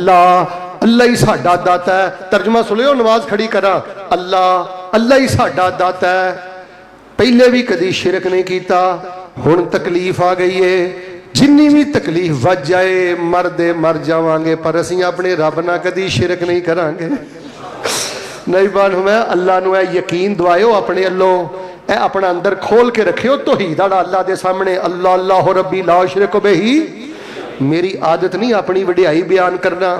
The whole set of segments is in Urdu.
اللہ اللہ ہی ساڈا داتا ہے. ترجمہ سنو نماز کھڑی کرا. اللہ اللہ ہی ساڈا داتا ہے. پہلے بھی کدی شرک نہیں کیتا, ہن تکلیف آ گئی ہے, جنی بھی تکلیف وج جائے مردے مر جاواں گے, پر اسی اپنے رب نہ کدی شرک نہیں کران گے. نہیں بان میں اللہ نو اے یقین دعایو اپنے اللہ, اے اپنا اندر کھول کے رکھیو توحید والا اللہ دے سامنے. اللہ اللہ ربی لا شرک بہی. میری عادت نہیں اپنی وڈیائی بیان کرنا,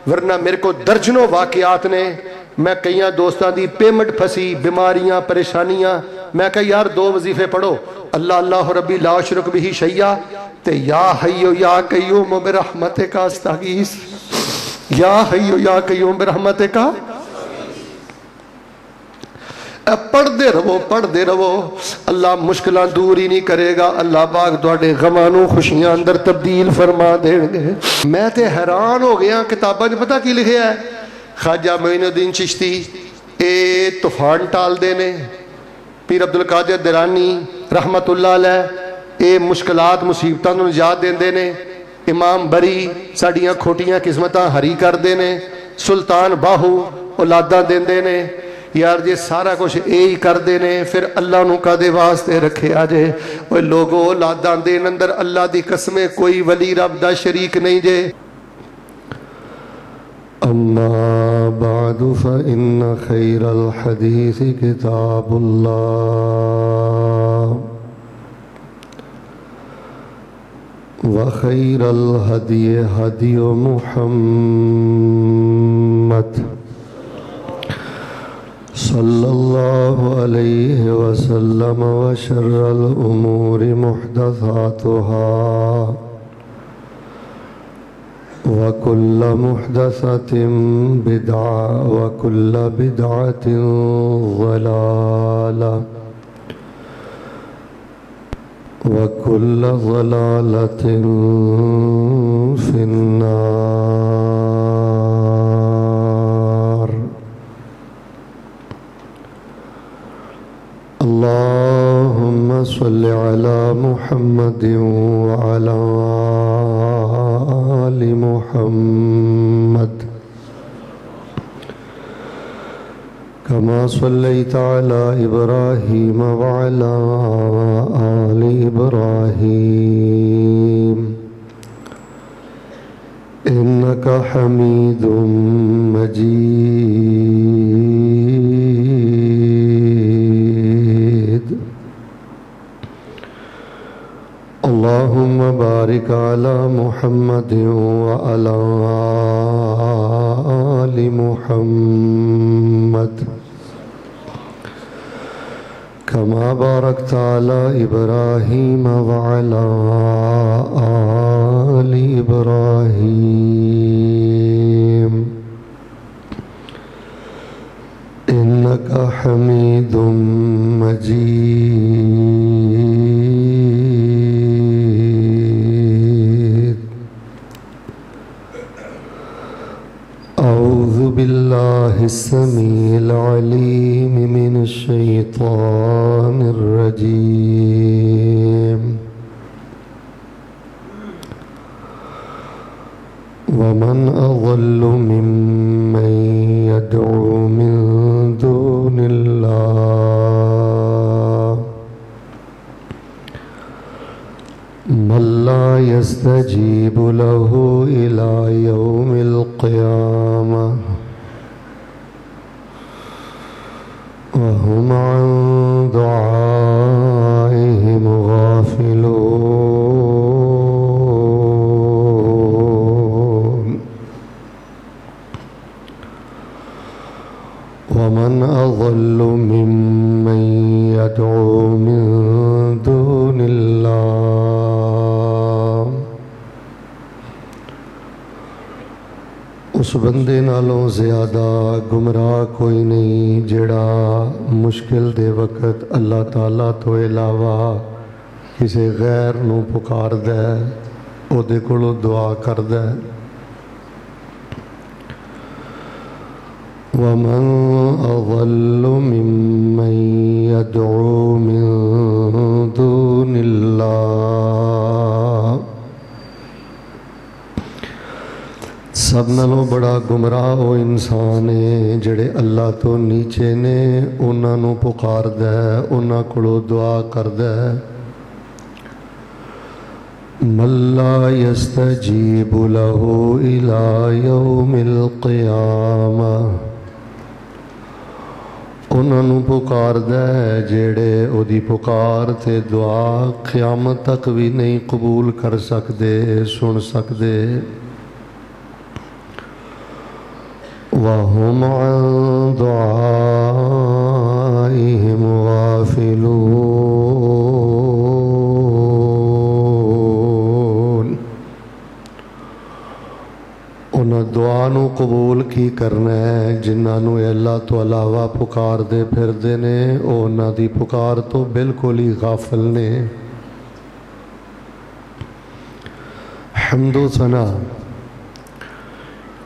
ورنہ میرے کو درجنوں واقعات نے. میں کئیاں دوستاں دی پیمنٹ پھسی, بیماریاں پریشانیاں, میں کہا یار 2 وظیفے پڑھو, اللہ اللہ ربی لا شرک بہی شیئا تے یا حیو یا قیوم برحمتک استغیث, یا حیو یا قیوم برحمتک. پڑھ دے رہو, اللہ مشکلہ دور ہی نہیں کرے گا. اللہ پاک تواڈے غمانوں خوشیاں اندر تبدیل فرما دیں گے. میں تے حیران ہو گیا, کتاباں وچ پتہ کی لکھیا ہے, خواجہ معین الدین چشتی اے طوفان ٹال دے نے, پیر عبدالقادر درانی رحمت اللہ علیہ اے مشکلات مصیبتاں نوں نجات دیندے نے, امام بری ساڈیاں کھوٹیاں قسمتاں ہری کردے نے, سلطان باہو اولاداں دیندے نے. یار جے سارا کچھ اے ہی کردے نے, پھر اللہ نو کدے واسطے رکھے آجے. اوے لوگو اولاداں دین اندر اللہ دی قسمیں کوئی ولی رب دا شریک نہیں جے. اما بعد فإن خیر الحدیث کتاب اللہ وخیر الہدی ہدی محمد صلی اللہ علیہ وسلم وشر الامور محدثاتها وكل محدثة بدعة وكل بدعة ضلالة وكل ضلالة في النار. اللهم صل على محمد وعلى آل محمد كما صليت على إبراهيم وعلى آل إبراهيم إنك حميد مجيد. اللهم بارك على محمد وعلى آل محمد كما باركت على إبراهيم وعلى آل إبراهيم إنك حميد مجيد. أعوذ بالله السميع العليم من الشيطان الرجيم. ومن أضل ممن يدعو من دون الله من لا يستجيب له إلى يوم القيامة وهم عن دعائهم غافلون. ومن أضل ممن يدعو من دون الله اس بندے نالوں زیادہ گمراہ کوئی نہیں جڑا مشکل دے وقت اللہ تعالیٰ تو علاوہ کسی غیر نو پکار دے او دے کولو دعا کر دے. ومن أضل ممن يدعو من دون الله سب نالوں بڑا گمراہ وہ انسان ہے جڑے اللہ تو نیچے نے انہاں نوں پکاردا ہے، انہاں کولوں دعا کردا ہے۔ من لا يستجیب له الى یوم القیامہ، انہاں نوں پکاردا ہے جڑے او دی پکار تے دعا قیامت تک بھی نہیں قبول کر سکدے، سن سکدے۔ وَهُمْ عَنْ دُعَائِهِمْ غَافِلُونَ۔ انہاں دعا نو قبول کی کرنا ہے جنہاں نو اللہ تو علاوہ پکار دے پھر دے نے، انہاں دی پکار تو بالکل ہی غافل نے۔ حمد و ثنا،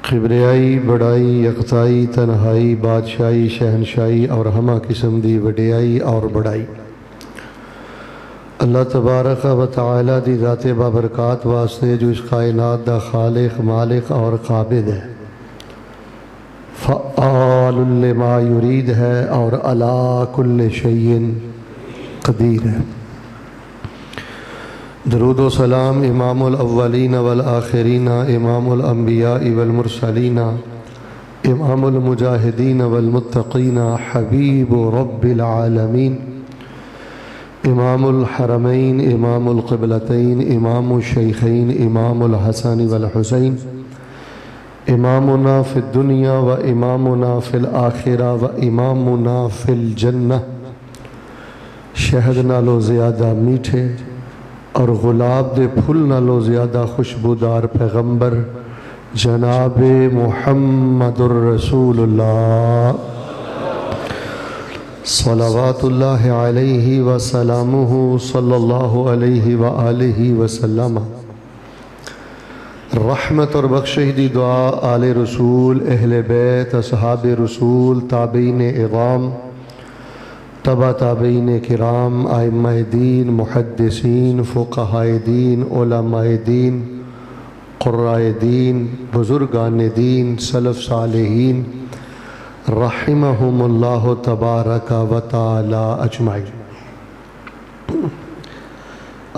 کبریائی، بڑائی، یکتائی، تنہائی، بادشاہی، شہنشاہی اور ہمہ قسم دی وڈیائی اور بڑائی اللہ تبارک و تعالی دی ذات بابرکات واسطے جو اس کائنات دا خالق، مالک اور قابض ہے، فعال لما یرید ہے اور علی کل شیء قدیر ہے۔ درود و سلام امام الاولین والآخرین، امام الانبیاء والمرسلین، امام المجاہدین والمتقین، حبیب رب العالمین، امام الحرمین، امام القبلتین، امام الشیخین، امام الحسن والحسین، امامنا فی الدنیا و امامنا فی الآخرہ و امامنا فی الجنہ، شہد نالو زیادہ میٹھے اور گلاب دے پھول نالو زیادہ خوشبودار پیغمبر جناب محمد الرسول اللہ صلوات اللہ علیہ وسلامہ صلی اللہ علیہ وآلہ وسلم۔ رحمت اور بخشش دی دعا آل رسول، اہل بیت، اصحاب رسول، تابعین اعظام، تبع تابعین کرام، ائمہ دین، محدثین، فقہاء دین، علماء دین، قراء دین، بزرگان دین، سلف صالحین رحمہم اللہ تبارک و تعالی اجمعین۔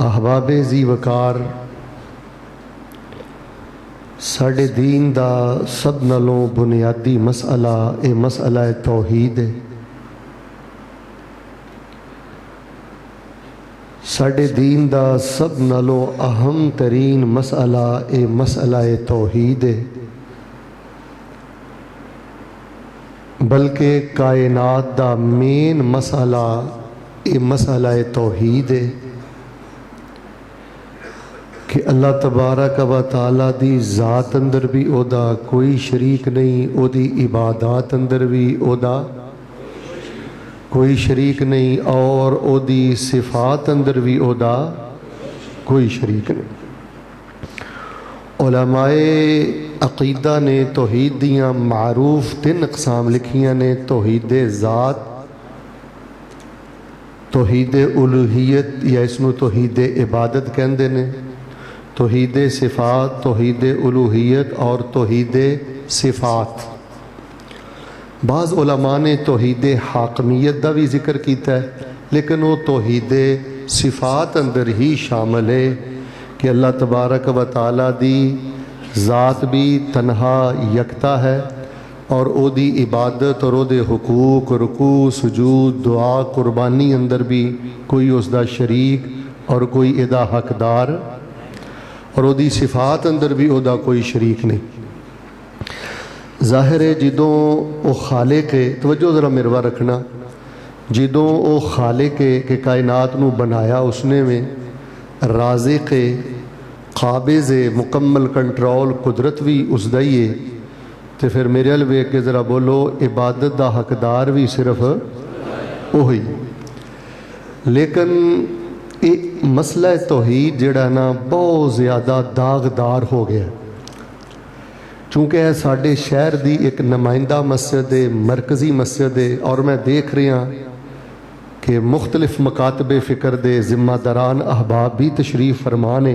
احباب ذی وقار، ساڈے دین دا سب نالوں بنیادی مسئلہ اے مسئلہ توحید ہے۔ ساڈے دین دا سب نالوں اہم ترین مسئلہ اے مسئلہ توحید ہے، بلکہ کائنات دا مین مسئلہ اے مسئلہ توحید ہے کہ اللہ تبارک و تعالی دی ذات اندر بھی او دا کوئی شریک نہیں، او دی عبادات اندر بھی او دا کوئی شریک نہیں، اور او دی صفات اندر بھی او دا کوئی شریک نہیں۔ علماء عقیدہ نے توحید دیاں معروف 3 اقسام لکھیاں نے: توحید ذات، توحید الوہیت یا اس نو توحید عبادت کہندے نے، توحید صفات، توحید الوہیت اور توحید صفات۔ بعض علماء نے توحید حاکمیت دا بھی ذکر کیتا ہے، لیکن وہ توحید صفات اندر ہی شامل ہے کہ اللہ تبارک و تعالی دی ذات بھی تنہا یکتا ہے، اور او دی عبادت اور او دے حقوق، رکوع، سجود، دعا، قربانی اندر بھی کوئی اس دا شریک اور کوئی ادا حقدار، اور او دی صفات اندر بھی او دا کوئی شریک نہیں۔ ظاہر ہے جدوں او خالق ہے، توجہ ذرا میرے رکھنا، جدوں او خالق ہے کہ کائنات نو بنایا اس نے میں، رازق ہے، قابض ہے، مکمل کنٹرول قدرت بھی اس دا ہی ہے، تو پھر میرے ال ویکھ کے ذرا بولو عبادت دا حقدار بھی صرف وہی۔ لیکن ایک مسئلہ توحید جڑا نا بہت زیادہ داغدار ہو گیا، چونکہ ہے ساڈے شہر دی ایک نمائندہ مسجد ہے، مرکزی مسجد ہے، اور میں دیکھ رہا کہ مختلف مکاتب فکر دے ذمہ داران احباب بھی تشریف فرمانے،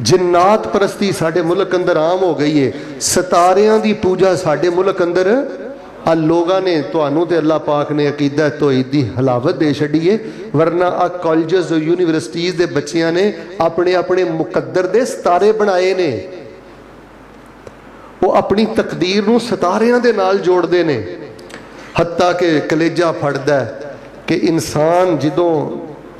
ਜਿੰਨਾਤ ਪ੍ਰਸਤੀ ਸਾਡੇ ਮੁਲਕ ਅੰਦਰ ਆਮ ਹੋ ਗਈ ਹੈ, ਸਿਤਾਰਿਆਂ ਦੀ ਪੂਜਾ ਸਾਡੇ ਮੁਲਕ ਅੰਦਰ ਆ ਲੋਕਾਂ ਨੇ ਤੁਹਾਨੂੰ ਤੇ ਅੱਲਾਹ ਪਾਕ ਨੇ ਅਕੀਦਾ ਤੌਹੀਦ ਦੀ ਹਲਾਵਤ ਦੇ ਛੱਡੀ ਹੈ। ਵਰਨਾ ਆ ਕਾਲਜਸ ਯੂਨੀਵਰਸਿਟੀਜ਼ ਦੇ ਬੱਚਿਆਂ ਨੇ ਆਪਣੇ ਆਪਣੇ ਮੁਕੱਦਰ ਦੇ ਸਿਤਾਰੇ ਬਣਾਏ ਨੇ, ਉਹ ਆਪਣੀ ਤਕਦੀਰ ਨੂੰ ਸਿਤਾਰਿਆਂ ਦੇ ਨਾਲ ਜੋੜਦੇ ਨੇ। ਹੱਤਾ ਕਿ ਕਲੇਜਾ ਫੜਦਾ ਕਿ ਇਨਸਾਨ ਜਦੋਂ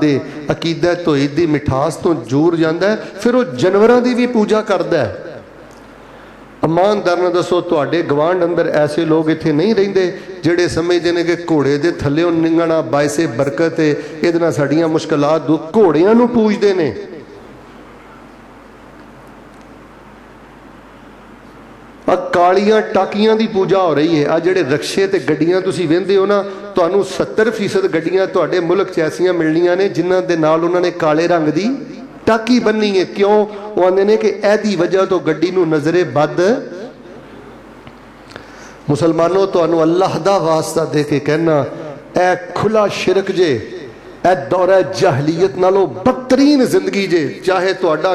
ਦੇ ਅਕੀਦਾ ਤੌਹੀਦ ਦੀ ਮਿਠਾਸ ਤੋਂ ਜੂਰ ਜਾਂਦਾ ਫਿਰ ਉਹ ਜਾਨਵਰਾਂ ਦੀ ਵੀ ਪੂਜਾ ਕਰਦਾ ਹੈ। ਇਮਾਨਦਾਰ ਨਾਲ ਦੱਸੋ, ਤੁਹਾਡੇ ਗਵਾਂਢ ਅੰਦਰ ਐਸੇ ਲੋਕ ਇੱਥੇ ਨਹੀਂ ਰਹਿੰਦੇ ਜਿਹੜੇ ਸਮਝਦੇ ਨੇ ਕਿ ਘੋੜੇ ਦੇ ਥੱਲੇੋਂ ਨਿੰਗਣਾ ਬਾਇਸੇ ਬਰਕਤ ਹੈ, ਇਹਦੇ ਨਾਲ ਸਾਡੀਆਂ ਮੁਸ਼ਕਲਾਤ ਦੂਰ, ਘੋੜਿਆਂ ਨੂੰ ਪੂਜਦੇ ਨੇ। ਆ ਕਾਲੀਆਂ ਟਾਕੀਆਂ ਦੀ ਪੂਜਾ ਹੋ ਰਹੀ ਹੈ। ਆ ਜਿਹੜੇ ਰਕਸ਼ੇ ਤੇ ਗੱਡੀਆਂ ਤੁਸੀਂ ਵੇਖਦੇ ਹੋ ਨਾ, ਤੁਹਾਨੂੰ 70% ਗੱਡੀਆਂ ਤੁਹਾਡੇ ਮੁਲਕ 'ਚ ਐਸੀਆਂ ਮਿਲਣੀਆਂ ਨੇ ਜਿਨ੍ਹਾਂ ਦੇ ਨਾਲ ਉਹਨਾਂ ਨੇ ਕਾਲੇ ਰੰਗ ਦੀ ਟਾਕੀ ਬੰਨੀ ਹੈ। ਕਿਉਂ? ਉਹ ਆਂਦੇ ਨੇ ਕਿ ਇਹਦੀ ਵਜ੍ਹਾ ਤੋਂ ਗੱਡੀ ਨੂੰ ਨਜ਼ਰੇ ਬਦ। ਮੁਸਲਮਾਨੋ, ਤੁਹਾਨੂੰ ਅੱਲਾਹ ਦਾ ਵਾਸਤਾ ਦੇ ਕੇ ਕਹਿਣਾ, ਇਹ ਖੁੱਲਾ ਸ਼ਿਰਕ ਜੇ, ਇਹ ਦੌਰਾ ਜਾਹਲੀਅਤ ਨਾਲੋਂ ਬਦਤਰੀਨ ਜ਼ਿੰਦਗੀ ਜੇ। ਚਾਹੇ ਤੁਹਾਡਾ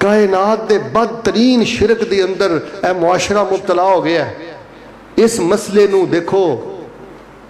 ਕਾਇਨਾਤ ਦੇ ਬਦਤਰੀਨ ਸ਼ਿਰਕ ਦੇ ਅੰਦਰ ਇਹ ਮੁਆਸ਼ਰਾ ਮੁਬਤਲਾ ਹੋ ਗਿਆ। ਇਸ ਮਸਲੇ ਨੂੰ ਦੇਖੋ,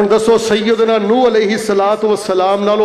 ਹੁਣ ਦੱਸੋ ਸੈਯਦਨਾ ਨੂਹ ਅਲੈਹਿ ਸਲਾਤੁ ਵਸਲਾਮ ਨਾਲੋਂ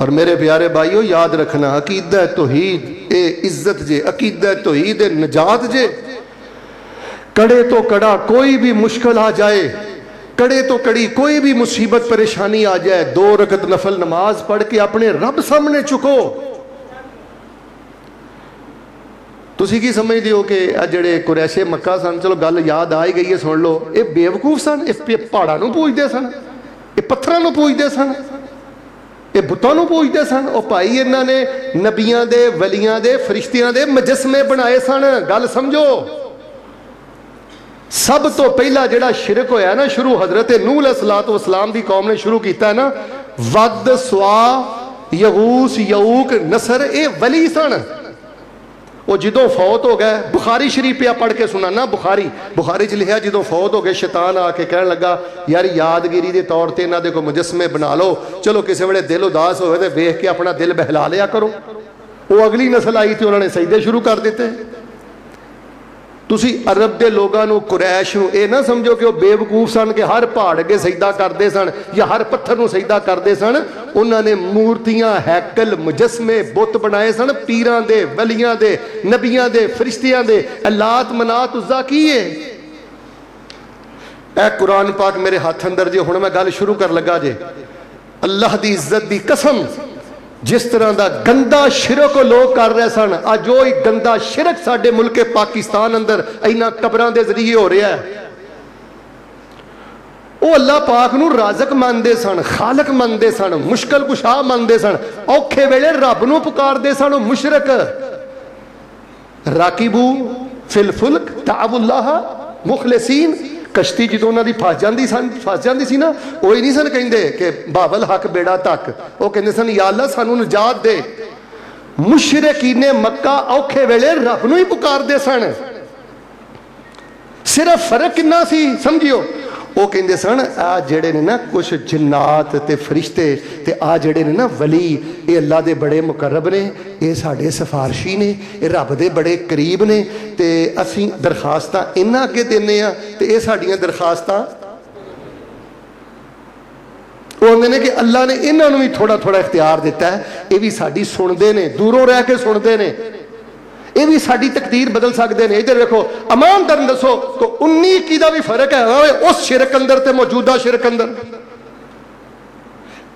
اور میرے پیارے بھائیو یاد رکھنا عقیدہ توحید اے عزت جے، عقیدہ توحید اے نجات جے۔ کڑے تو کڑا کوئی بھی مشکل آ جائے، کڑے تو کڑی کوئی بھی مصیبت پریشانی آ جائے، 2 رکعت نفل نماز پڑھ کے اپنے رب سامنے چکو۔ تسی کی سمجھتے ہو کہ جڑے قریش مکہ سن، چلو گل یاد آ ہی گئی ہے سن لو، یہ بیوقوف سن، یہ پہاڑاں نو پوجدے سن، یہ پتھراں نو پوجدے سن، یہ بتاں نو پوجدے سن۔ او بھائی انہاں نے نبیاں دے، ولیاں دے، فرشتیاں دے مجسمے بنائے سن۔ گل سمجھو، سب تو پہلا جڑا شرک ہویا نا شروع حضرت نوح علیہ الصلوۃ والسلام دی قوم نے شروع کیتا ہے نا، ود، سوا، یغوث، یعوق، نصر، اے ولی سن۔ وہ جدوں فوت ہو گئے، بخاری شریف پہ پڑھ کے سنانا، بخاری چ لکھا جدوں فوت ہو گئے شیطان آ کے کہنے لگا یار یادگیری دے طور تے انہاں دے کوئی مجسمے بنا لو، چلو کسی ویلے دل اداس ہوئے تے ویکھ کے اپنا دل بہلا لیا کرو۔ وہ اگلی نسل آئی تھی، انہوں نے سجدے شروع کر دیتے۔ تسی عرب دے لوگاں نو، قریش نو اے نہ سمجھو کہ وہ بے وقوف سن کہ ہر پہاڑ اگے سجدہ کردے سن یا ہر پتھر نو سجدہ کردے سن۔ انہاں نے مورتیاں، ہیکل، مجسمے، بت بنائے سن پیراں دے، ولیاں دے، نبیاں دے، فرشتیاں دے۔ لات، منات، عزا کیے اے قرآن پاک میرے ہاتھ اندر جے، ہن میں گل شروع کر لگا جے۔ اللہ دی عزت دی قسم، جس طرح دا گندا شرک لوگ کر رہے سن، اج وہی گندا شرک ساڈے ملک پاکستان اندر اینا قبراں دے ذریعے ہو رہا ہے۔ وہ اللہ پاک نو رازق مندے سن، خالق مندے سن، مشکل کشا مندے سن، اوکھے ویلے رب نو پکاردے سن۔ مشرک راکبو فی الفلک دعوا اللہ مخلصین، کشتی جدوں انہاں دی پھس جاندی سی نا، وہی نہیں سن کہندے کہ بابل حق بیڑا تک، وہ کہندے سن یا اللہ سانو نجات دے۔ مشرکین مکہ اوکھے ویلے رب نو ہی پکاردے سن۔ صرف فرق کنا سی سمجھیو، وہ کہندے سن آ جڑے نے نا کچھ جنات تے فرشتے تے آ جڑے نے نا ولی، اے اللہ دے بڑے مقرب نے، اے ساڈے سفارشی نے، اے رب دے بڑے قریب نے، تے اسیں درخواستاں انہاں اگے دینے ہاں تے اے ساڈیاں درخواستاں وہ نے کہ اللہ نے انہاں نوں بھی تھوڑا تھوڑا اختیار دیتا ہے، اے بھی ساڈی سندے نے، دوروں رہ کے سندے نے، یہ بھی ساری تقدیر بدل سکتے ہیں۔ ادھر دیکھو امان در دسو تو 19 دا بھی فرق ہے اس شرک اندر تے موجودہ شرک اندر۔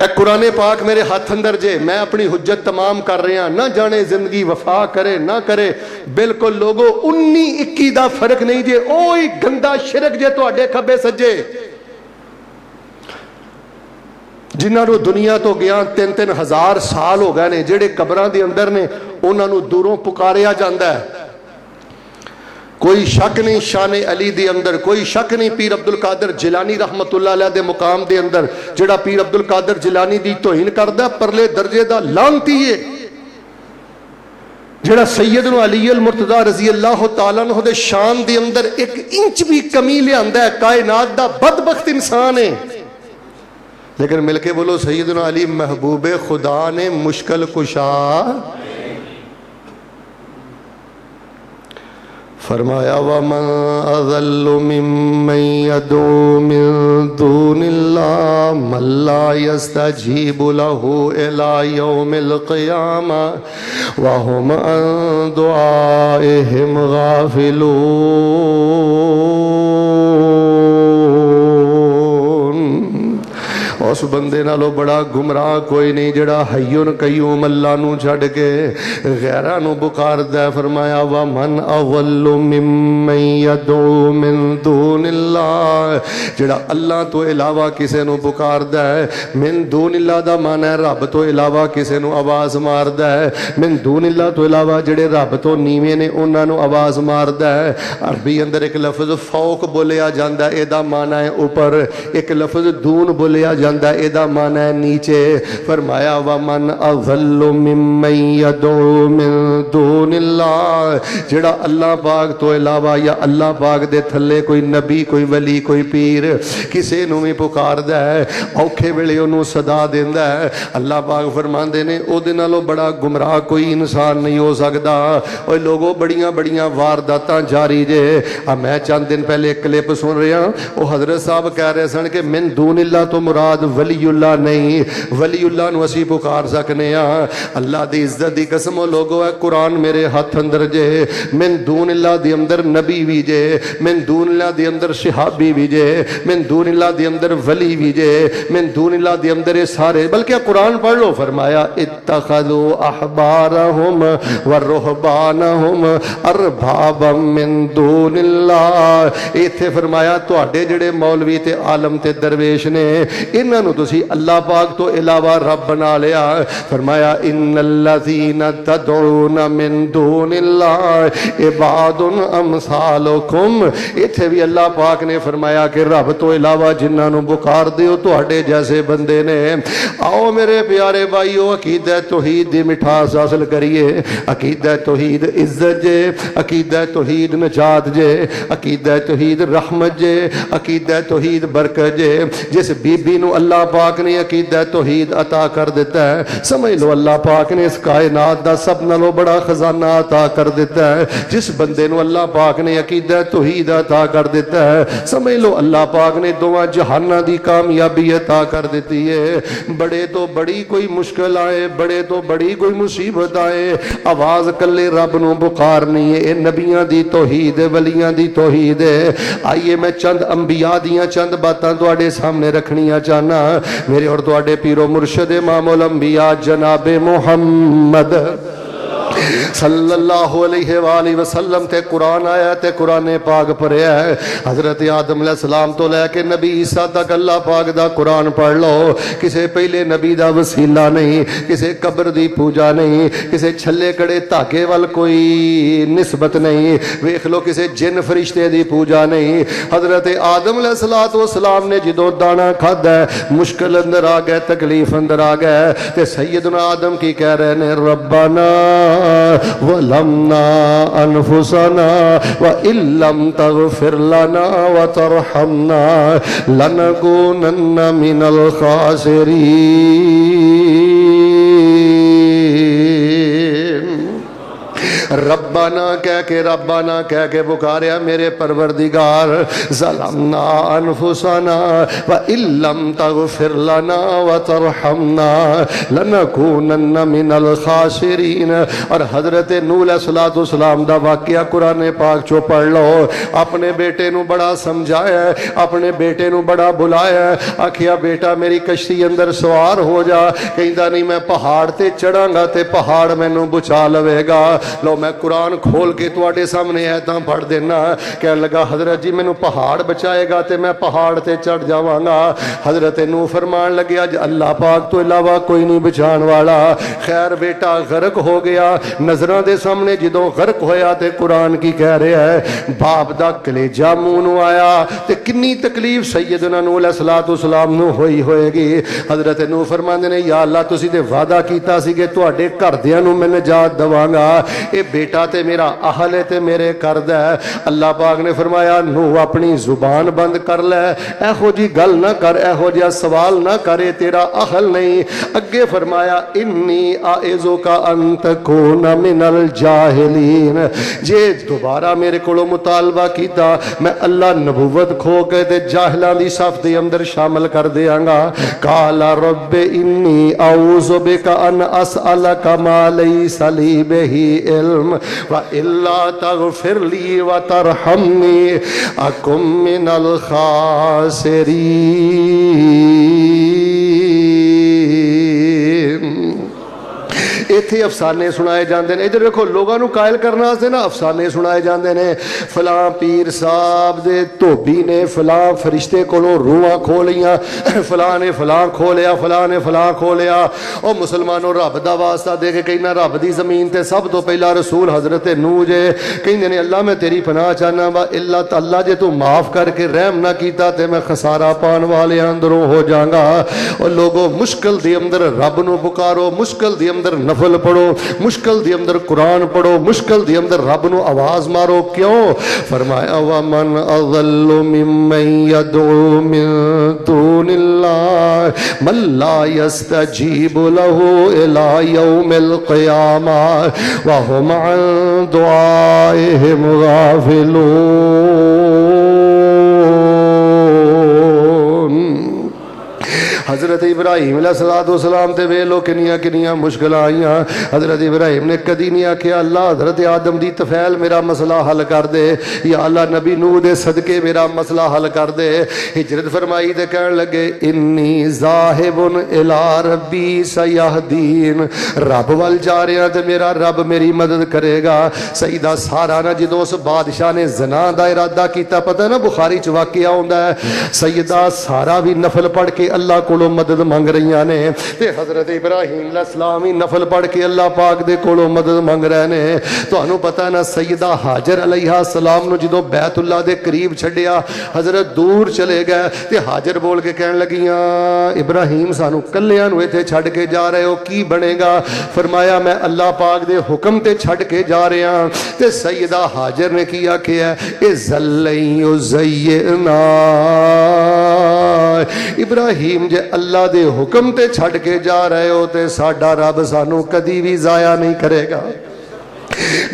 اے قرآن پاک میرے ہاتھ اندر جے، میں اپنی حجت تمام کر رہے ہیں، نہ جانے زندگی وفا کرے نہ کرے، بالکل لوگو 19-21 دا فرق نہیں جے، اوہی گندا شرک جے تواڈے کھبے سجے، جنہاں نو دنیا تو گیا 3-3 ہزار سال ہو گئے نے، جڑے قبراں دے اندر نے انہاں نو دوروں پکاریا جاندا ہے۔ کوئی شک نہیں شان علی دے اندر، کوئی شک نہیں پیر عبدالقادر جیلانی رحمت اللہ علیہ دے مقام دے اندر، جڑا پیر عبدالقادر جیلانی دی توہین کردا پرلے درجے دا لعنتی ہے، جڑا سیدنا علی المرتضی رضی اللہ تعالیٰ عنہ دے شان دے اندر 1 انچ بھی کمی لیاندا ہے، کائنات دا بدبخت انسان ہے۔ لیکن مل کے بولو سیدنا علی محبوب خدا نے مشکل کشا فرمایا وَمَنْ أَضَلُّ مِمَّنْ يَدْعُو مِن دُونِ اللَّهِ مَن لَّا يَسْتَجِيبُ لَهُ إِلَىٰ يَوْمِ الْقِيَامَةِ وَهُمْ عَن دُعَائِهِمْ غَافِلُونَ۔ اس بندے نالو بڑا گمراہ کوئی نہیں جڑا حیٌ قیوم اللہ نو چھڑ کے غیراں نو پکاردا ہے۔ فرمایا وَمَنْ أَضَلُّ مِمَّنْ يَدْعُو مِن دُونِ اللَّهِ، جڑا اللہ تو علاوہ کسے نو پکاردا ہے۔ من دون اللہ دا معنی ہے رب تو علاوہ کسے نو آواز ماردا ہے، من دون اللہ تو علاوہ جڑے رب تو نیویں نے انہاں نو آواز ماردا ہے۔ عربی اندر ایک لفظ فوق بولیا جاندا ہے، اے دا معنی ہے اوپر، ایک لفظ دون بولیا جاندا اے دا معنی ہے نیچے۔ فرمایا وَمَنْ أَضَلُّ مِمَّنْ يَدْعُو مِن دُونِ اللَّهِ، جڑا اللہ پاک تو علاوہ یا اللہ پاک دے تھلے کوئی نبی، کوئی ولی، کوئی پیر کسے نو بھی پکاردا ہے، اوکھے ویلے انہوں صدا دیندا ہے۔ اللہ پاک فرماندے نے او دے نالوں بڑا گمراہ کوئی انسان نہیں ہو سکدا۔ اوے لوگوں بڑیاں بڑیاں وارداتاں جاری جے۔ میں چند دن پہلے ایک کلپ سن رہا، وہ حضرت صاحب کہہ رہے سن کہ من دون اللہ تو مراد ولی اللہ نہیں. ولی اللہ نو اسی پکار سکنے ہاں. اللہ دی عزت دی قسم او لوگو ہے قرآن میرے ہاتھ اندر جے. من دون اللہ دی اندر نبی بھی جے, من دون اللہ دی اندر صحابی بھی جے, من دون اللہ دی اندر ولی بھی جے, من دون اللہ دی اندر سارے. بلکہ قرآن پڑھ لو, فرمایا اتخذوا احبارہم ورہبانہم اربابا من دون اللہ. ایتھے فرمایا تواڈے جڑے مولوی تے عالم تے درویش نے انہاں نو تسی اللہ پاک تو علاوہ رب بنا لیا. فرمایا ان الذین تدعون من دون اللہ عباد امثالکم. ایتھے بھی اللہ پاک نے فرمایا کہ رب تو علاوہ جنہاں نو پکار دیو تواڈے جیسے بندے نے. آؤ میرے پیارے بھائیو عقیدہ توحید دی مٹھاس حاصل کریے. عقیدہ توحید عزت جے, عقیدہ توحید نجات جے, عقیدہ توحید رحمت جے, عقیدہ توحید برکت جے. جس بی بی نو اللہ پاک نے عقیدہ توحید عطا کر دیتا ہے, سمجھ لو اللہ پاک نے اس کائنات دا سب نالوں بڑا خزانہ عطا کر دیتا ہے. جس بندے نو اللہ پاک نے عقیدہ توحید عطا کر دیتا ہے, سمجھ لو اللہ پاک نے دونوں جہاناں دی کامیابی عطا کر دیتی ہے. بڑے تو بڑی کوئی مشکل آئے, بڑے تو بڑی کوئی مصیبت آئے, آواز کلے رب نو پکارنی ہے. اے نبیاں دی توحید ہے, ولیاں دی توحید ہے. آئیے میں چند انبیاء دیاں چند باتاں تواڈے سامنے رکھنیاں چاہنا. میرے اور تواڈے پیرو مرشد امام الانبیاء جناب محمد صلی اللہ علیہ وآلہ وسلم تے قرآن آیا تے قرآن پاک پڑھیا ہے. حضرت آدم علیہ السلام تو لے کے نبی عیسیٰ تک اللہ پاک دا قرآن پڑھ لو. کسے پہلے نبی دا وسیلہ نہیں, کسے قبر دی پوجا نہیں, کسے چھلے کڑے تاکے وال کوئی نسبت نہیں. ویکھ لو کسے جن فرشتے دی پوجا نہیں. حضرت آدم علیہ السلام نے جدو دانا کھادا ہے, مشکل اندر آ گئے, تکلیف اندر آ گئے, تے سیدنا آدم کی کہہ رہے نے ربنا ظلمنا انفسنا وان لم تغفر لنا وترحمنا لنكونن من الخاسرین. ربنا کہہ کے پکاریا میرے پروردگار, ظلمنا انفسنا وان لم تغفر لنا وترحمنا لنکونن من الخاسرین. اور حضرت نوح علیہ السلام دا واقعہ قرآن پاک چو پڑھ لو. اپنے بیٹے نو بڑا سمجھایا, اپنے بیٹے نو بڑا بلایا, آکھیا بیٹا میری کشتی اندر سوار ہو جا. کہندا نہیں میں پہاڑ تے چڑھاں گا تے پہاڑ مینوں بچا لوے گا. لو میں قرآن کھول کے تواڈے سامنے ایتاں پڑھ دینا. کہنے لگا حضرت جی مینوں پہاڑ بچائے گا تے میں پہاڑ تے چڑھ جاواں گا. حضرت نوح فرمان لگے اج اللہ پاک تو علاوہ کوئی نہیں بچان والا. خیر بیٹا غرق ہو گیا. نظراں دے سامنے جدوں غرق ہویا تے قرآن کی کہہ رہا ہے باپ دا کلیجہ منہ نو آیا تے کنی تکلیف سیدنا نوح علیہ السلام نو ہوئی ہوئے گی. حضرت نوح فرماندے نے یا اللہ تسی تے وعدہ کیتا سی کہ تواڈے گھردیاں نو میں نجات دواں گا. اے بیٹا تے میرا اہل ہے تے میرے کرد ہے. اللہ پاک نے فرمایا نوح اپنی زبان بند کر لے, ایہو جی گل نہ کر, ایہو جا سوال نہ کرے, تیرا اہل نہیں. اگے فرمایا انی اعوذک ان تکون من الجاہلین. جے دوبارہ میرے کولوں مطالبہ کیتا میں اللہ نبوت کھو کے تے جاہلاں دی صف دے اندر شامل کر دیاں گا. قال رب انی اعوذ بک ان اسالک ما لیس لی بہ علم والا تغفر لی وترحمنی اکن من الخاسرین. ایتھے افسانے سنائے جاندے نے. ادھر دیکھو لوگاں نو قائل کرنا سے نا افسانے سنائے جاندے نے. فلاں پیر صاحب دے دھوبی نے فلاں فرشتے کولوں روحاں کھولیاں, فلاں نے فلاں کھولیا, فلاں نے فلاں کھولیا. او مسلمانوں رب دا واسطہ دے کے کہنا رب دی زمین تے سب تو پہلا رسول حضرت نوح جے. کہندے نے اللہ میں تیری پناہ چاہنا وا اللہ تعالی جے تو معاف کر کے رحم نہ کیتا تے میں خسارہ پان والے اندروں ہو جاگا. اور لوگوں مشکل دی اندر رب نو پکارو, مشکل دی اندر نفل پڑھو, مشکل دی اندر قرآن پڑھو, مشکل دی اندر رب نو آواز مارو. کیوں؟ فرمایا ومن اضل ممن يدعو من دون اللہ من لا يستجیب له الى یوم القیامہ وهم عن دعائهم غافلون. حضرت ابراہیم علیہ السلام تے ویکھ لو کنیاں کنیاں مشکل آئیاں. حضرت ابراہیم نے کدی نہیں آکھیا اللہ حضرت آدم دی طفیل میرا مسئلہ حل کر دے, یا اللہ نبی نوح دے صدقے میرا مسئلہ حل کر دے. ہجرت فرمائی تے کہن لگے انی ذاہب الی ربی سیہدین, رب وال جا رہا تے میرا رب میری مدد کرے گا. سیدہ سارہ نے جدوں اس بادشاہ نے زنا دا ارادہ کیتا, پتہ نا بخاری چ واقعہ ہوندا ہے, سیدہ سارہ بھی نفل پڑھ کے اللہ کولوں مدد منگ رہیاں نے تے حضرت ابراہیم علیہ السلام بھی نفل پڑھ کے اللہ پاک دے کولوں مدد منگ رہے نے. تانوں پتہ نا سیدہ ہاجر علیہ السلام نو جدوں بیت اللہ دے قریب چھڈیا, حضرت دور چلے گئے تے ہاجر بول کے کہن لگیاں ابراہیم سانو کلیاں نو ایتھے چھڈ کے جا رہے ہو, کی بنے گا؟ فرمایا میں اللہ پاک دے حکم تے چھڈ کے جا رہا ہاں. تے سیدہ ہاجر نے کی آکھیا اے زلین یزینا, ابراہیم جے اللہ دے حکم تے چھڈ کے جا رہے ہو تے ساڈا رب سانو کدی بھی ضائع نہیں کرے گا.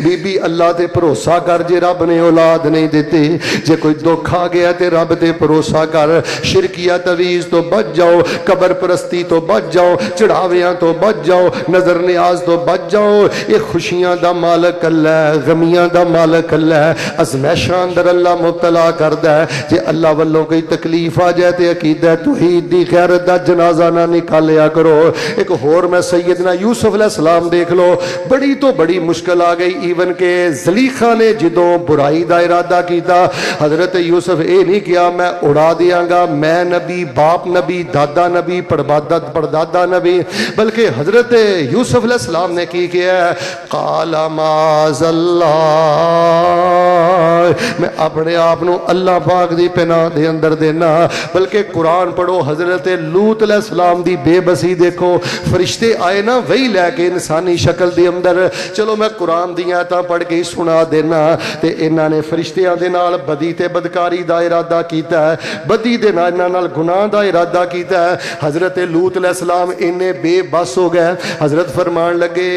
بی بی اللہ تے بھروسہ کر, جے رب نے اولاد نہیں دیتی, جے کوئی دکھ آ گیا تے رب تے بھروسہ کر. شرکیہ تویز تو بچ جاؤ, قبر پرستی تو بچ جاؤ, چڑھاویاں تو بچ جاؤ, نظر نیاز تو بچ جاؤ. یہ خوشیاں دا مالک اللہ ہے, غمیاں دا مالک اللہ ہے, ازمیشاں اندر اللہ مبتلا کردا ہے. جے اللہ والوں کوئی تکلیف آ جائے تے عقیدہ توحید دی غیرت دا جنازہ نہ نکالیا کرو. ایک اور میں سیدنا یوسف علیہ السلام دیکھ لو, بڑی تو بڑی مشکل آ گئی. ایون کہ زلیخا نے جدوں برائی دا ارادہ کیتا, حضرت یوسف اے نہیں کیا میں اڑا دیاں گا, میں نبی, باپ نبی, دادا نبی, پردادا نبی, بلکہ حضرت یوسف علیہ السلام نے کی کیا ہے, قال معاذ اللہ, میں اپنے آپ نو اللہ پاک دی پناہ دے اندر دینا. بلکہ قرآن پڑھو, حضرت لوط علیہ السلام دی بے بسی دیکھو, فرشتے آئے نا وہی لے کے انسانی شکل دے اندر. چلو میں قرآن دی آیتاں پڑھ کے سنا دینا. تے انہاں نے فرشتیاں دے نال بدی تے بدکاری دا ارادہ کیتا ہے, بدی دے نال گناہ دا ارادہ کیتا ہے. حضرت لوط علیہ السلام انہیں بے بس ہو گئے. حضرت فرمان لگے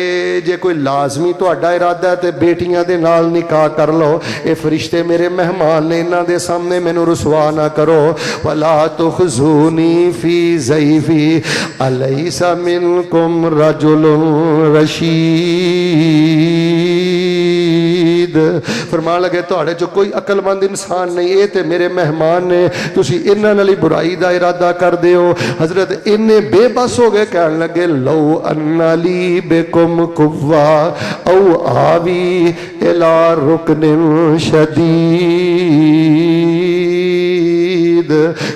جے کوئی لازمی تہاڈا ارادہ ہے تے بیٹیاں دے نال نکاح کر لو, اے فرشتے میرے مہمان نے, انہاں دے سامنے مینوں رسوا نہ کرو. ولا تخزونی فی ضیفی الیس منکم رجل رشید, فرمان لگے تہاڈے چ کوئی عقل مند انسان نہیں, اے تے میرے مہمان نے, تسی انہاں نال برائی دا ارادہ کر دیو. حضرت انہیں بے بس ہو گئے, کہنے لگے لو ان لی بکم قوہ او آوی الی رکن شدید,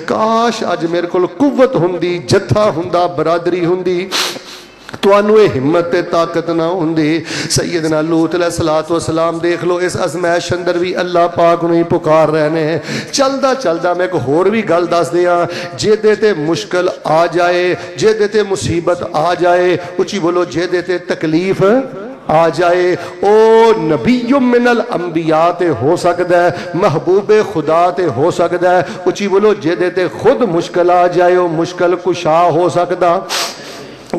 کاش اج میرے کول قوت ہوندی, جتھا ہوندا, برادری ہوندی, توانو اے ہمت تے طاقت نہ ہوندی. سیدنا لوط علیہ السلام دیکھ لو, اس ازمائش اندر بھی اللہ پاک نو ہی پکار رہے نے. چلدا چلدا میں ایک ہور بھی گل دس دیاں, جے دے تے مشکل آ جائے, جے دے تے مصیبت آ جائے, اچھی بولو جے دے تے تکلیف آ جائے, او نبی من الانبیاء تے ہو سکتا ہے, محبوب خدا تے ہو سکتا ہے. اچھی بولو جے دے تے خود مشکل آ جائے, او مشکل کشا ہو سکتا.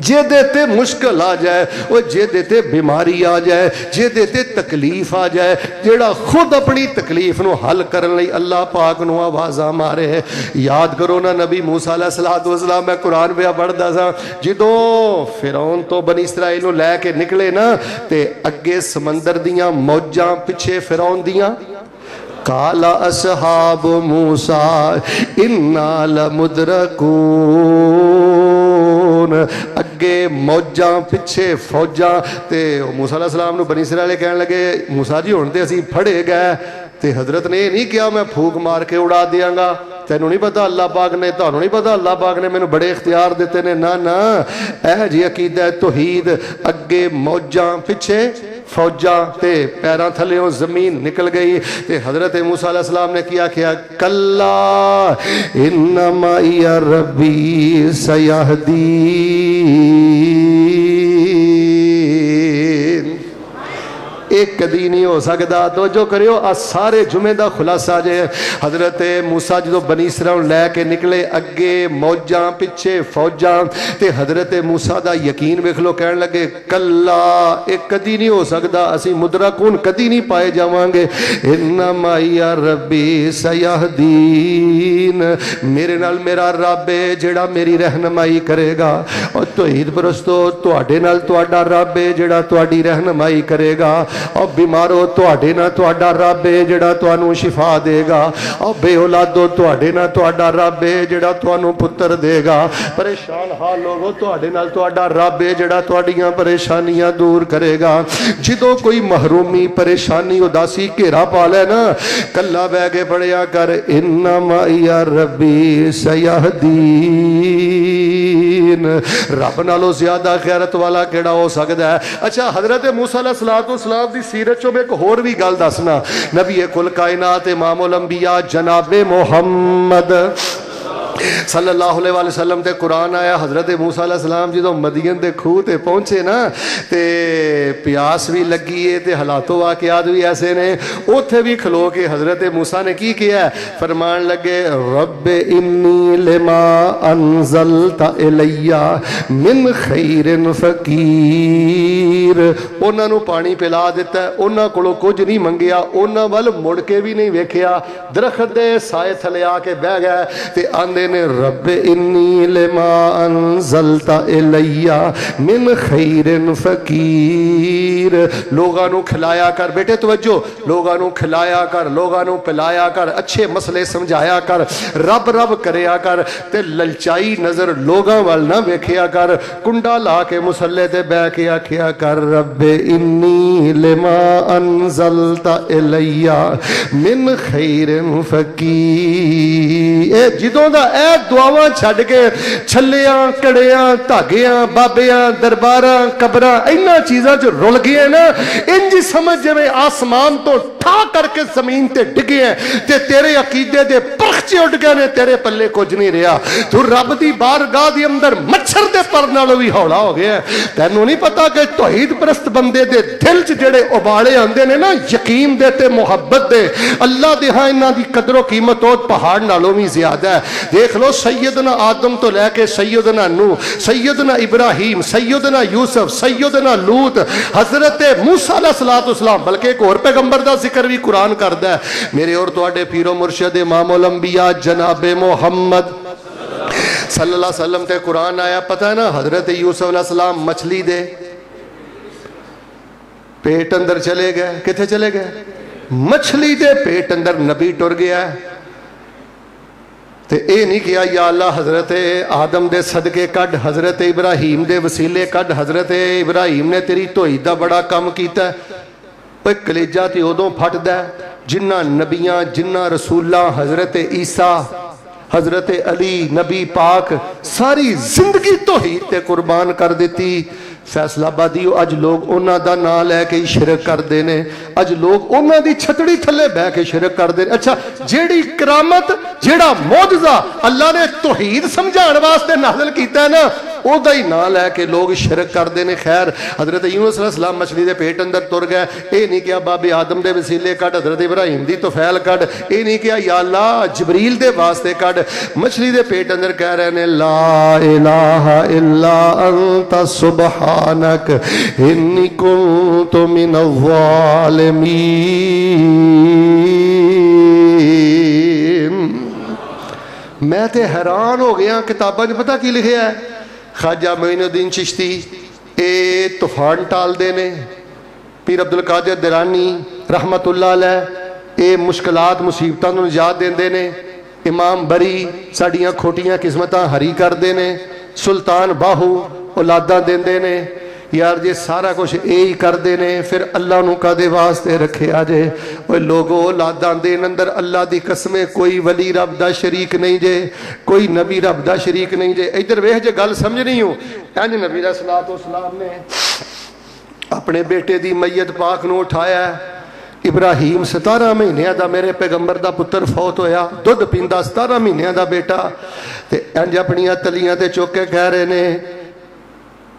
جے دیتے مشکل آ جائے, وہ جے دیتے بیماری آ جائے, جے دیتے تکلیف آ جائے, جیڑا خود اپنی تکلیف نو حل کرن لئی اللہ پاک نو آوازاں مارے. یاد کرو نا نبی موسیٰ علیہ السلام, میں قرآن پہ پڑھدا سا, جدوں فرعون تو بنی اسرائیل نو لے کے نکلے نا, تے اگے سمندر دیاں موجاں, پیچھے فرعون دیاں. قال اصحاب موسیٰ انا لمدرکون, اگے موجاں پیچھے فوجاں. تے موسیٰ علیہ السلام نو بنی اسرائیل کہنے لگے موسیٰ جی ہن تے اسی پھڑے گئے. تے حضرت نے یہ نہیں کیا میں پھوک مار کے اڑا دیاں گا, تینوں نہیں پتا اللہ پاک نے, تانوں نہیں پتا اللہ پاک نے مینوں بڑے اختیار دیتے نے. نا نا, اے جی عقیدہ توحید, اگے موجاں پیچھے فوجاں, تے پیراں تھلیوں زمین نکل گئی. تے حضرت موسیٰ علیہ السلام نے کیا کلا انما یا ربی سیہدین, ایک کدی نہیں ہو سکتا. توجہ کریو آ سارے جمعے دا خلاصہ جے. حضرت موسیٰ جدو بنی اسرائیل لے کے نکلے اگے موجاں پچھے فوجاں تے حضرت موسیٰ دا یقین ویکھ لو کہن لگے کلا ایک کدی نہیں ہو سکتا اسی مدرکون کدی نہیں پائے جاواں گے. انما یا ربی سیہدین میرے نال میرا رب ہے جڑا میری رہنمائی کرے گا. اور توحید پرستو تواڈے نال تواڈا رب ہے جڑا تواڈی رہنمائی کرے گا. اور بیمارو تواڈے نال تواڈا رب ہے جڑا تانوں شفا دے گا. اور بے اولادو تواڈے نال تواڈا رب ہے جڑا تانوں پتر دے گا. پریشان حال لوگو تواڈے نال تواڈا رب ہے جڑا تواڈیاں پریشانیاں دور کرے گا. جدوں کوئی محرومی پریشانی اداسی گھیرا پا لے نا کلا بہ کے پڑھیا کر انما یا ربی سیہدین. رب نالوں زیادہ غیرت والا کیڑا ہو سکتا ہے. اچھا حضرت موسیٰ علیہ السلام دی سیرت چوں میں ایک اور بھی گل دسنا. نبی کل کائنات امام الانبیاء جناب محمد صلی اللہ علیہ وسلم تے قرآن آیا. حضرت موسیٰ علیہ السلام جدو مدین دے کھوہ تے پہنچے نا تے پیاس بھی لگی ہے تے حالات و واقعات بھی ایسے نے. اوتھے بھی کھلو کے حضرت موسیٰ نے کی کیا ہے فرمان لگے رب انی لما انزلت الی من خیر فقیر. انہاں نو پانی پلا دیتا ہے, انہاں کولوں کچھ نہیں منگیا, انہاں ول مڑ کے بھی نہیں ویکھیا, درخت دے سائے تھلے آ کے بہ گئے تے آندے نے رب انی لما انزلت الی من خیر فقیر. لوگاں نو کھلایا کر بیٹے, توجہ, لوگاں نو کھلایا کر, لوگاں نو پلایا کر, اچھے مسئلے سمجھایا کر, رب رب کریا کر تے للچائی نظر لوگاں وال نہ ویکھیا کر. کنڈا لا کے مصلے تے بہ کے آکھیا کر رب انی لما انزلت الی من خیر فقیر. اے جدوں دا اے دعاواں چھڈ کے چھلیاں کڑیاں دھاگیاں بابیاں درباراں قبراں اینا چیزاں جو رل گئے نا انج سمجھ جویں آسمان تو ٹھا کر کے زمین تے ڈگے ہیں تے تیرے عقیدے دے پرخچے اڑ گئے نے, تیرے پلے کچھ نہیں رہا. تو رب دی بارگاہ دی اندر مچھر دے پر نالوں بھی ہولا ہو گیا ہے. تینوں نہیں پتا کہ توحید پرست بندے دے دل چ جڑے ابالے آندے نے نا یقین دے تے محبت دے, اللہ دے ہاں انہاں دی قدر و قیمت او پہاڑ نالوں بھی زیادہ ہے. دیکھ لو سیدنا آدم تو لے کے سیدنا نوح, سیدنا ابراہیم, سیدنا یوسف, سیدنا لوط, حضرت موسیٰ علیہ السلام, بلکہ ایک اور پیغمبر دا ذکر بھی قرآن کردا ہے. میرے اور تواڈے پیر و مرشد امام الانبیاء جناب محمد صلی اللہ علیہ وسلم تے قرآن آیا. پتہ ہے نا حضرت یوسف علیہ السلام مچھلی دے پیٹ اندر چلے گئے. کتھے چلے گئے؟ مچھلی دے پیٹ اندر نبی ٹر گیا ہے. تے اے نہیں کیا یا اللہ حضرت آدم دے صدقے کڈ, حضرت ابراہیم دے وسیلے کڈ, حضرت ابراہیم نے تیری توحید دا بڑا کام کیتا ہے. اوے کلیجہ تے ادوں پھٹدا ہے جنہ نبیاں جنہ رسولاں, حضرت عیسیٰ, حضرت علی, نبی پاک ساری زندگی توحید تے قربان کر دیتی. فیصلہ آبادیو اج لوگ انہاں دا نام لے کے شرک کر دینے, اج لوگ انہاں دی چھتڑی تھلے بہ کے شرک کر دینے. اچھا جیڑی کرامت جیڑا معجزہ اللہ نے توحید سمجھان واسطے نازل کیتا ہے نا او دا ہی نام لے کے لوگ شرک کر دینے. خیر حضرت یونس علیہ السلام مچھلی دے پیٹ اندر تر گئے. اے نہیں کیا بابے آدم دے وسیلے کڈ, حضرت ابراہیم دی طفیل کڈ, اے نہیں کیا یا اللہ جبریل دے واسطے کڈ. مچھلی دے پیٹ اندر کہہ رہے نے لا الہ الا انت سبحانک انی کنت من الظالمین. میں تے حیران ہو گیا. کتاباں جو پتہ کی لکھیا ہے خواجہ معین الدین چشتی اے طوفان ٹال دینے, پیر عبدالقادر درانی رحمت اللہ علیہ اے مشکلات مصیبتاں نوں نجات دیندے نے, امام بری ساڈیاں کھوٹیاں قسمتاں ہری کر دینے, سلطان باہو اولاداں دیندے نے. یار جے سارا کچھ اے ہی کر دینے پھر اللہ نو کا دے واسطے رکھے آجے. اوہ لوگوں اولاداں دین اندر اللہ دی قسمیں کوئی ولی رب دا شریک نہیں جے, کوئی نبی رب دا شریک نہیں جے. ادھر ویکھ جے گل سمجھ نہیں ہوں. انج نبی علیہ السلام نے اپنے بیٹے دی میت پاک نو اٹھایا ہے. ابراہیم 17 مہینیاں دا میرے پیغمبر دا پتر فوت ہویا, دودھ پیندا 17 مہینیاں دا بیٹا, تے انج اپنیاں تلیاں تے چوک کے کہہ رہے نے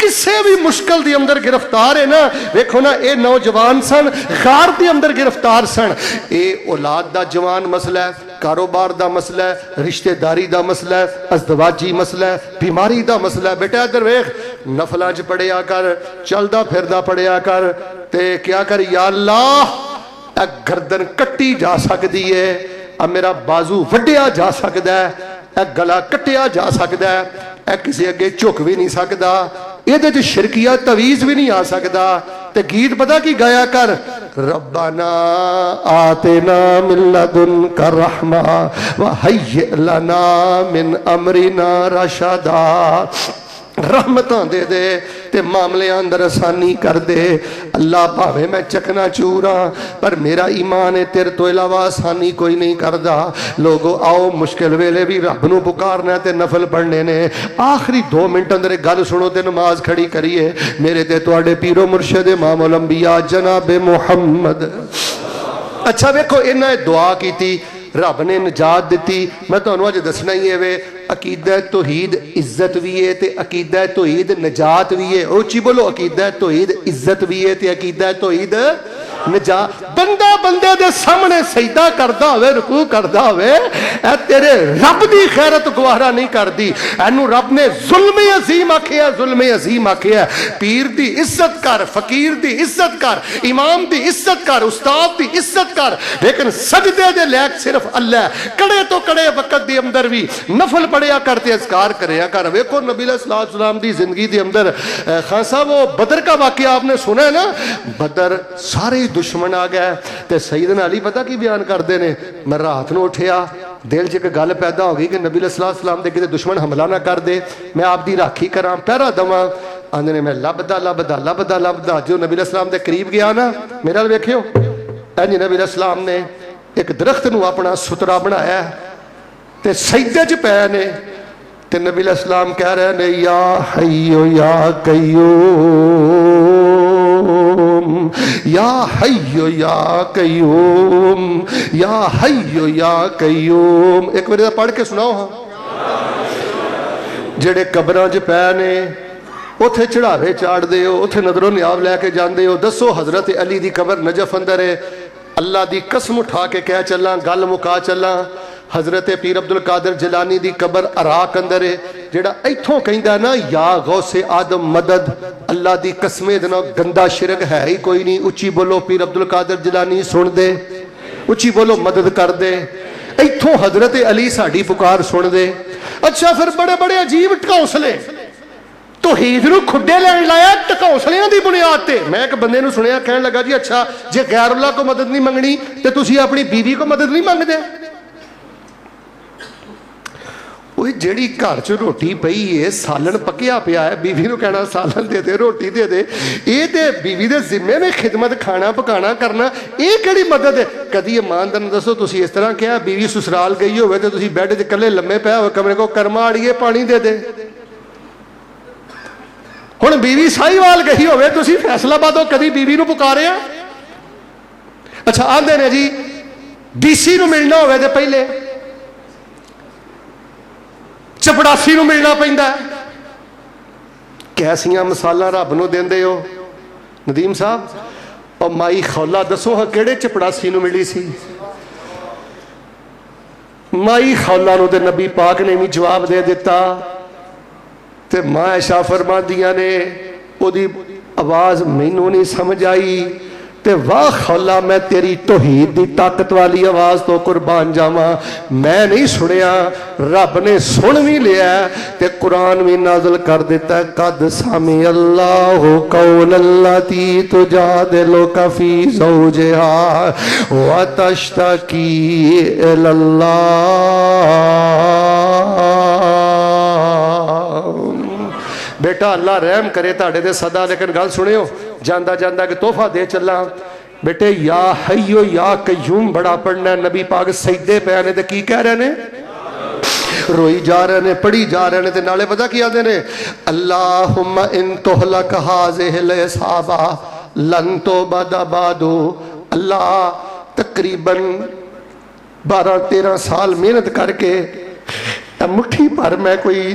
کسے بھی مشکل دی اندر گرفتار ہے نا، ویکھو نا اے نوجوان سن غار دی اندر گرفتار سن، اے اولاد دا جوان مسئلہ ہے، کاروبار دا مسئلہ ہے، رشتہ داری دا مسئلہ ہے، ازدواجی مسئلہ ہے، بیماری دا مسئلہ ہے۔ بیٹا ادھر ویکھ، نفلاں چ پڑھیا کر، چلدا پھردا پڑھیا کر، تے کیا کر، یا اللہ اے گردن کٹی جا سکدی ہے، اے میرا بازو وڈیا جا سکدا ہے، اے گلا کٹیا جا سکدا ہے، اے کسی اگے جھک بھی نہیں سکدا، یہ شرکیہ تویز بھی نہیں آ سکتا۔ تے گیت پتہ کی گایا کر، ربنا آتنا من لدنک رحمہ وہیئ لنا من امرنا رشدا، رحمتاں دے دے تے معاملے اندر آسانی کر دے۔ اللہ بھاوے میں چکنا چورا پر میرا ایمان ہے تیرے تو علاوہ آسانی کوئی نہیں کردا۔ لوگو آؤ مشکل ویلے بھی رب نو پکارنا تے نفل پڑھنے نے۔ آخری 2 منٹ اندر ایک گل سنو تے نماز کھڑی کریے۔ میرے تے تواڈے پیر و مرشد امام الانبیاء جناب محمد، اچھا ویکھو انہاں دعا کیتی، رب نے نجات دیتی۔ میں تانوں اج دسنا ہی ہے وے عقیدہ توحید عزت بھی ہے تے عقیدہ توحید نجات بھی ہے۔ اونچی بولو، عقیدہ توحید عزت بھی ہے تے عقیدہ توحید نجات۔ بندہ بندے دے سامنے سجدہ کردا ہوئے، رکوع کردا ہوئے، اے تیرے رب دی خیرت گوارا نہیں کردی، اینو رب نے ظلم عظیم آکھیا، ظلم عظیم آکھیا۔ پیر دی عزت کر، فقیر دی عزت کر، امام دی عزت کر، استاد دی عزت کر، لیکن سجدے دے لائق صرف اللہ ہے۔ کڑے تو کڑے وقت دی اندر بھی نفل پڑھیا کرتے، اذکار کریا کر۔ ویکھو نبی علیہ السلام دی زندگی دی اندر خان صاحب وہ بدر کا واقعہ آپ نے سنا ہے نا، بدر سارے دشمن آ گئے تے سیدنا علی پتہ کی بیان کردے نے، میں رات نو اٹھیا دل چ ایک گل پیدا ہو گئی کہ نبی علیہ السلام دے کتے دشمن حملہ نہ کر دے، میں آپ دی راکھی کراں، پہرا دواں۔ آندے نے میں لبدا لبدا لبدا لبدا جو نبی علیہ السلام دے قریب گیا نا، میرے نال ویکھیو انج نبی علیہ السلام نے ایک درخت نو اپنا سترا بنایا تے سجدے چ پے نے، تے نبی علیہ السلام کہہ رہے نے یا حیو یا قیوم، یا حیو یا قیوم، یا حیو یا قیوم۔ ایک بار پڑھ کے سناؤ ہاں۔ جڑے قبراں چ پے نے اوتھے چڑھاوے چاڑ دے ہو، اوتھے نظر و نیاب لے کے جاندے ہو، دسو حضرت علی دی قبر نجف اندر ہے، اللہ دی قسم اٹھا کے کہہ چلاں، گل مکا چلاں، حضرت پیر عبدالقادر جیلانی دی قبر عراق اندر ہے، جڑا ایتھوں کہندا نا یا غوث آدم مدد، اللہ دی قسمیں دنا گندا شرک ہے ہی کوئی نہیں۔ اچھی بولو پیر عبدالقادر جیلانی سن دے، اچھی بولو مدد کر دے، ایتھوں حضرت علی ساڈی پکار سن دے۔ اچھا پھر بڑے بڑے عجیب ٹکوسلے توحید نو کھڈے لین لایا ٹکوسلیاں دی بنیاد تے۔ میں ایک بندے نو سنیا کہنے لگا جی اچھا جے غیر اللہ کو مدد نہیں منگنی تے تسی اپنی بیوی کو مدد نہیں منگ دے؟ وہ جیڑی گھر چ روٹی پئی ہے، سالن پکیا پیا ہے، بیوی نو کہنا سالن دے دے، روٹی دے دے، اے تے بیوی دے ذمے میں خدمت کھانا پکانا کرنا، اے کیڑی مدد ہے؟ کدی ایماندار دسو تسی اس طرح کہا بیوی سسرال گئی ہوئے تے تسی بیڈ تے کلے لمے پے ہوئے کمرے کو کرما اڑیے پانی دے دے۔ ہن بیوی ساہیوال گئی ہوئے تسی فیصلہ آبادوں کدی بیوی نو پکارے آ؟ اچھا آندے نے جی ڈی سی نو ملنا ہوئے تے پہلے چپڑاسی نو ملنا پیندا ہے۔ کیسیاں مثالاں رب نو دیندے ہو ندیم صاحب؟ اور مائی خولا دسو ہاں کیڑے چپڑاسی نو ملی سی؟ مائی خولا نو تے نبی پاک نے بھی جواب دے دیتا تے ماں عائشہ فرماندیاں نے او دی آواز مینوں نہیں سمجھ آئی تے واہ خولا میں تیری توحید دی طاقت والی آواز تو قربان جاواں، میں نہیں سنیا، رب نے سن بھی لیا تے قرآن بھی نازل کر دیتا ہے، قد سمع اللہ قول التی تجادلک فی زوجہا وتشتکی الی اللہ۔ بیٹا اللہ رحم کرے تاڑے دے صدا، لیکن گل سنیو جاندہ جاندہ کہ تحفہ دے چلا بیٹے، یا حیو یا قیوم بڑا پڑھنا ہے۔ نبی پاک سجدے پہ آنے تے کی کہہ رہے نے؟ روئی جا رہے نے، پڑھی جا رہے نے تے نالے پتہ کیا دے نے؟ اللہم ان تہلک ہازہ الاسابہ لن توبد بعدو۔ اللہ تقریباً 12-13 سال محنت کر کے مٹھی پر میں کوئی